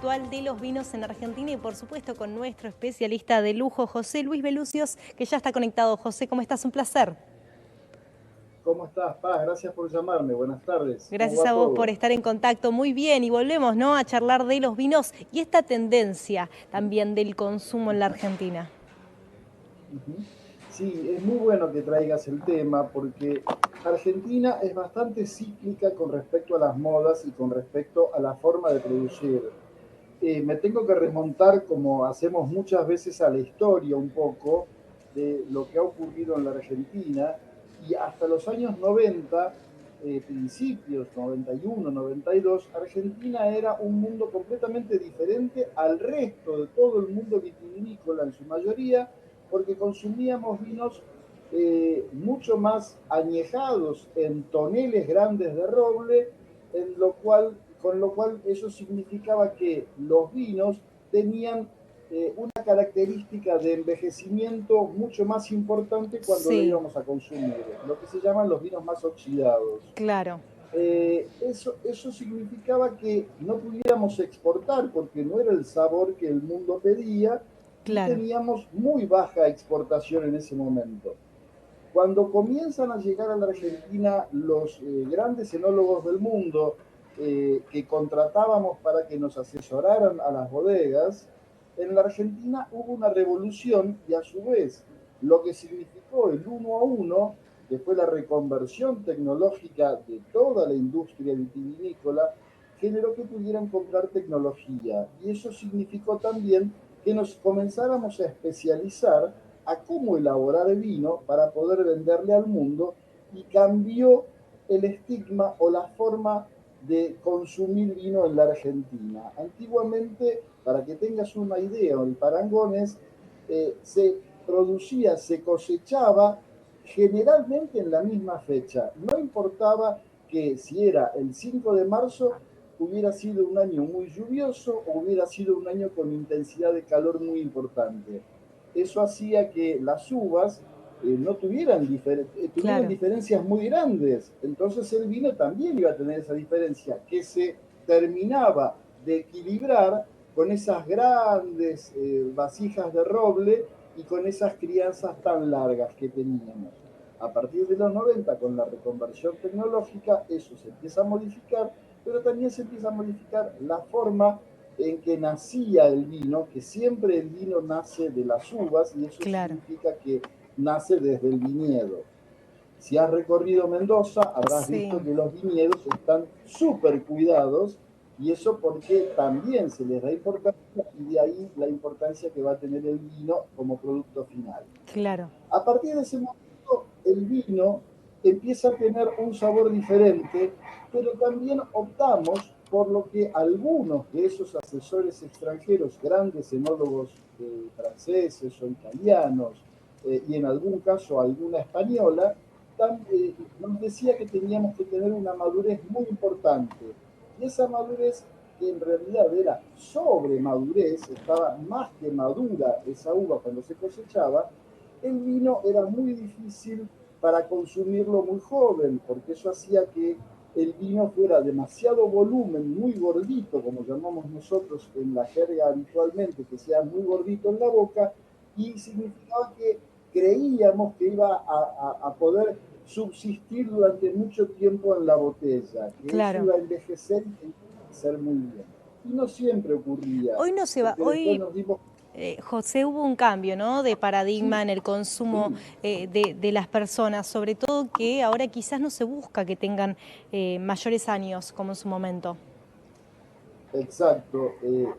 actual de los vinos en Argentina y por supuesto con nuestro especialista de lujo, José Luis Belucios, que ya está conectado. José, ¿cómo estás? Un placer. ¿Cómo estás, Paz? Gracias por llamarme. Buenas tardes. ¿Cómo Gracias va a vos por todo? estar en contacto. Muy bien, y volvemos, ¿no?, a charlar de los vinos y esta tendencia también del consumo en la Argentina. Ujú. Sí, es muy bueno que traigas el tema porque Argentina es bastante cíclica con respecto a las modas y con respecto a la forma de producir. Me tengo que remontar, como hacemos muchas veces, a la historia un poco de lo que ha ocurrido en la Argentina y hasta los años 90, principios 91, 92, Argentina era un mundo completamente diferente al resto de todo el mundo vitivinícola en su mayoría, porque consumíamos vinos mucho más añejados en toneles grandes de roble, con lo cual eso significaba que los vinos tenían una característica de envejecimiento mucho más importante cuando lo Sí, íbamos a consumir, lo que se llaman los vinos más oxidados. claro, Eso significaba que no pudiéramos exportar porque no era el sabor que el mundo pedía y claro. teníamos muy baja exportación en ese momento. Cuando comienzan a llegar a la Argentina los grandes enólogos del mundo que contratábamos para que nos asesoraran a las bodegas, en la Argentina hubo una revolución y a su vez lo que significó el uno a uno, que fue la reconversión tecnológica de toda la industria vitivinícola, generó que pudieran comprar tecnología. Y eso significó también que nos comenzáramos a especializar a cómo elaborar vino para poder venderle al mundo y cambió el estigma o la forma de consumir vino en la Argentina. Antiguamente, para que tengas una idea, el parangón es, se producía, se cosechaba generalmente en la misma fecha. No importaba que si era el 5 de marzo hubiera sido un año muy lluvioso o hubiera sido un año con intensidad de calor muy importante. Eso hacía que las uvas no tuvieran Claro. diferencias muy grandes. Entonces el vino también iba a tener esa diferencia que se terminaba de equilibrar con esas grandes vasijas de roble y con esas crianzas tan largas que teníamos. A partir de los 90, con la reconversión tecnológica, eso se empieza a modificar, pero también se empieza a modificar la forma en que nacía el vino, que siempre el vino nace de las uvas y eso Claro. significa que nace desde el viñedo. Si has recorrido Mendoza, habrás Sí. visto que los viñedos están súper cuidados y eso porque también se les da importancia y de ahí la importancia que va a tener el vino como producto final. Claro. A partir de ese momento, el vino empieza a tener un sabor diferente, pero también optamos por lo que algunos de esos asesores extranjeros, grandes enólogos franceses o italianos, y en algún caso alguna española, nos decía que teníamos que tener una madurez muy importante. Y esa madurez, que en realidad era sobre madurez, estaba más que madura esa uva cuando se cosechaba, el vino era muy difícil para consumirlo muy joven, porque eso hacía que el vino fuera demasiado volumen, muy gordito, como llamamos nosotros en la jerga habitualmente, que sea muy gordito en la boca, y significaba que creíamos que iba a poder subsistir durante mucho tiempo en la botella, que eso Claro. iba a envejecer y que iba a envejecer muy bien. Y no siempre ocurría, Hoy no se va, porque después hoy nos dimos... José, hubo un cambio, ¿no?, de paradigma Sí, en el consumo sí, de las personas, sobre todo que ahora quizás no se busca que tengan mayores años como en su momento. exacto,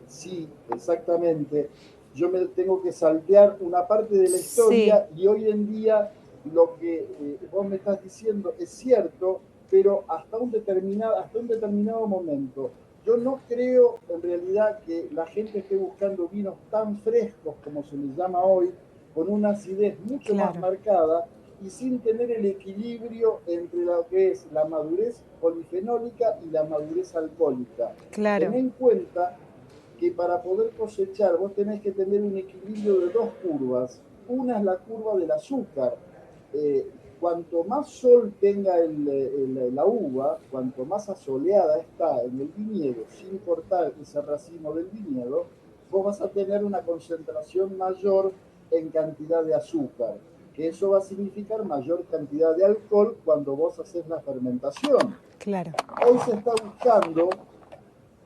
sí, exactamente. Yo me tengo que saltear una parte de la Sí, historia y hoy en día lo que vos me estás diciendo es cierto, pero hasta un determinado momento. Yo no creo en realidad que la gente esté buscando vinos tan frescos como se les llama hoy, con una acidez mucho más claro, marcada y sin tener el equilibrio entre lo que es la madurez polifenólica y la madurez alcohólica. Ten claro, en cuenta que para poder cosechar vos tenés que tener un equilibrio de dos curvas. Una es la curva del azúcar. cuanto más sol tenga la uva, cuanto más asoleada está en el viñedo, sin cortar ese racimo del viñedo, vos vas a tener una concentración mayor en cantidad de azúcar, que eso va a significar mayor cantidad de alcohol cuando vos haces la fermentación. Claro. Hoy se está buscando,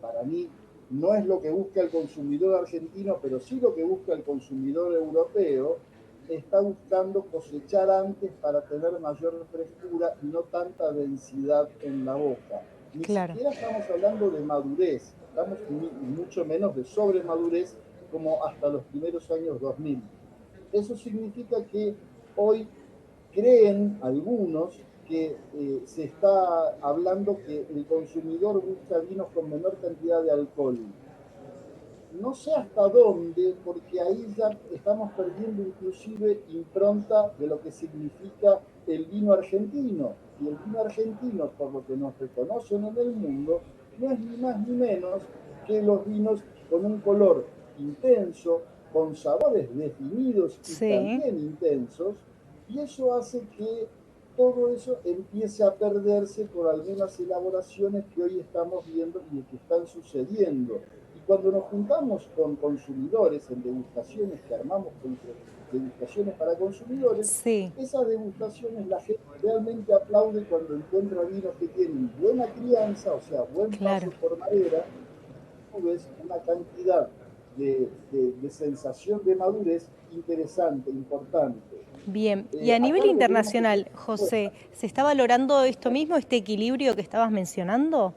para mí, no es lo que busca el consumidor argentino, pero sí lo que busca el consumidor europeo, está buscando cosechar antes para tener mayor frescura y no tanta densidad en la boca. Ni Claro. siquiera estamos hablando de madurez, estamos mucho menos de sobremadurez como hasta los primeros años 2000. Eso significa que hoy creen algunos que se está hablando que el consumidor busca vinos con menor cantidad de alcohol. No sé hasta dónde, porque ahí ya estamos perdiendo inclusive impronta de lo que significa el vino argentino. Y el vino argentino, por lo que nos reconocen en el mundo, no es ni más ni menos que los vinos con un color intenso, con sabores definidos y Sí. también intensos, y eso hace que todo eso empiece a perderse por algunas elaboraciones que hoy estamos viendo y que están sucediendo. Y cuando nos juntamos con consumidores en degustaciones que armamos, degustaciones para consumidores, Sí. esas degustaciones la gente realmente aplaude cuando encuentra vinos que tienen buena crianza, o sea, buen Claro. paso por madera, y ves una cantidad de sensación de madurez interesante, importante. Bien. Y a Acá nivel lo que tenemos que tener internacional, en José, cuenta, ¿se está valorando esto mismo, este equilibrio que estabas mencionando?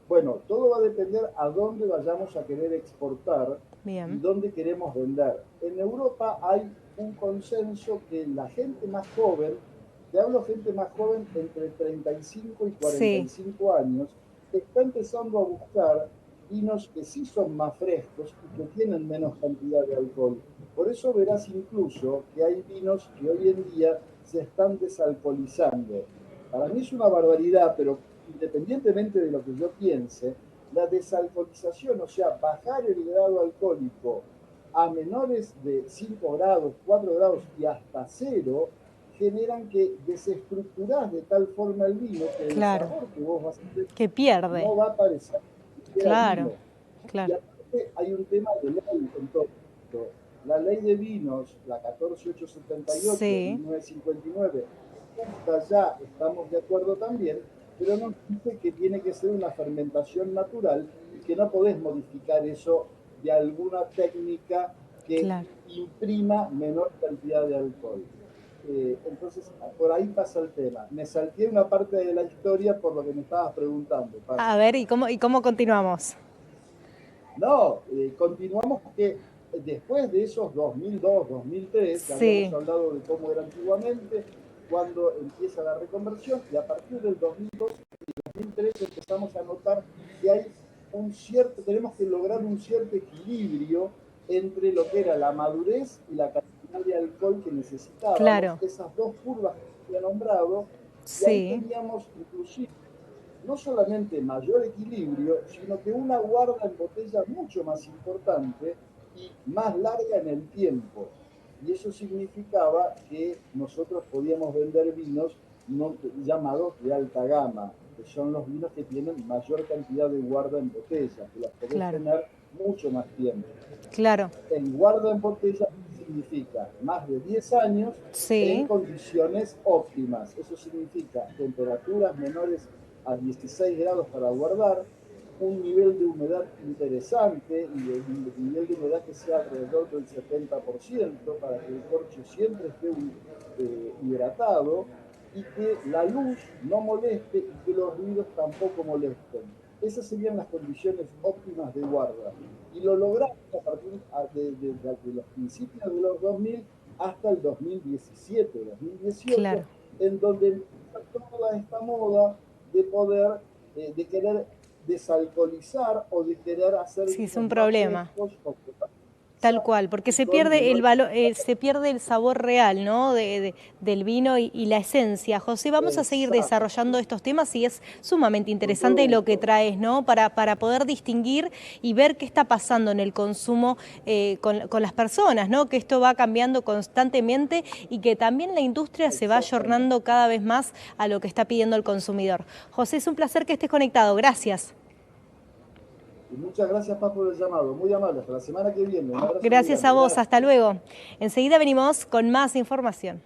bueno, todo va a depender a dónde vayamos a querer exportar y Bien. dónde queremos vender. En Europa hay un consenso que la gente más joven, te hablo gente más joven entre 35 y Sí. 45 años, está empezando a buscar vinos que sí son más frescos y que tienen menos cantidad de alcohol. Por eso verás incluso que hay vinos que hoy en día se están desalcoholizando. Para mí es una barbaridad, pero independientemente de lo que yo piense, la desalcoholización, o sea, bajar el grado alcohólico a menores de 5 grados, 4 grados y hasta cero, generan que desestructurás de tal forma el vino que el Claro. sabor que vos vas a tener Que pierde. no va a parecer que era Claro. vino. Y Claro. aparte hay un tema de ley en todo esto. La ley de vinos, la 14878 de Sí. 1959, ya estamos de acuerdo también, pero nos dice que tiene que ser una fermentación natural y que no podés modificar eso de alguna técnica que Claro. imprima menor cantidad de alcohol. Entonces, por ahí pasa el tema. Me salté una parte de la historia por lo que me estabas preguntando, Paz. A ver, ¿y cómo continuamos? No, continuamos que después de esos 2002, 2003, ya habíamos Sí. hablado de cómo era antiguamente, cuando empieza la reconversión, y a partir del 2002 y 2003 empezamos a notar que hay tenemos que lograr un cierto equilibrio entre lo que era la madurez y la cantidad de alcohol que necesitábamos, Claro. esas dos curvas que había nombrado, y ahí Sí. teníamos inclusive no solamente mayor equilibrio, sino que una guarda en botella mucho más importante y más larga en el tiempo. Y eso significaba que nosotros podíamos vender vinos no, llamados de alta gama, que son los vinos que tienen mayor cantidad de guarda en botella, que las podés Claro. tener mucho más tiempo. Claro. El guarda en botella significa más de 10 años en Sí. condiciones óptimas. Eso significa temperaturas menores a 16 grados para guardar, un nivel de humedad interesante y un nivel de humedad que sea alrededor del 70% para que el corcho siempre esté hidratado y que la luz no moleste y que los ruidos tampoco molesten. Esas serían las condiciones óptimas de guarda. Y lo logramos a partir de los principios de los 2000 hasta el 2017, 2018, Claro. en donde empieza toda esta moda de poder, de querer desalcoholizar o de querer hacer Sí, es vinos un más problema. frescos. Tal cual, porque se pierde el valor, se pierde el sabor real, ¿no? Del vino y la esencia. José, vamos a seguir desarrollando estos temas y es sumamente interesante lo que traes, ¿no? Para poder distinguir y ver qué está pasando en el consumo con las personas, ¿no? Que esto va cambiando constantemente y que también la industria se va ayornando cada vez más a lo que está pidiendo el consumidor. José, es un placer que estés conectado. Gracias. Y muchas gracias, Paz, por el llamado. Muy amable. Hasta la semana que viene. Un abrazo Gracias a vos. Gracias. Hasta luego. Enseguida venimos con más información.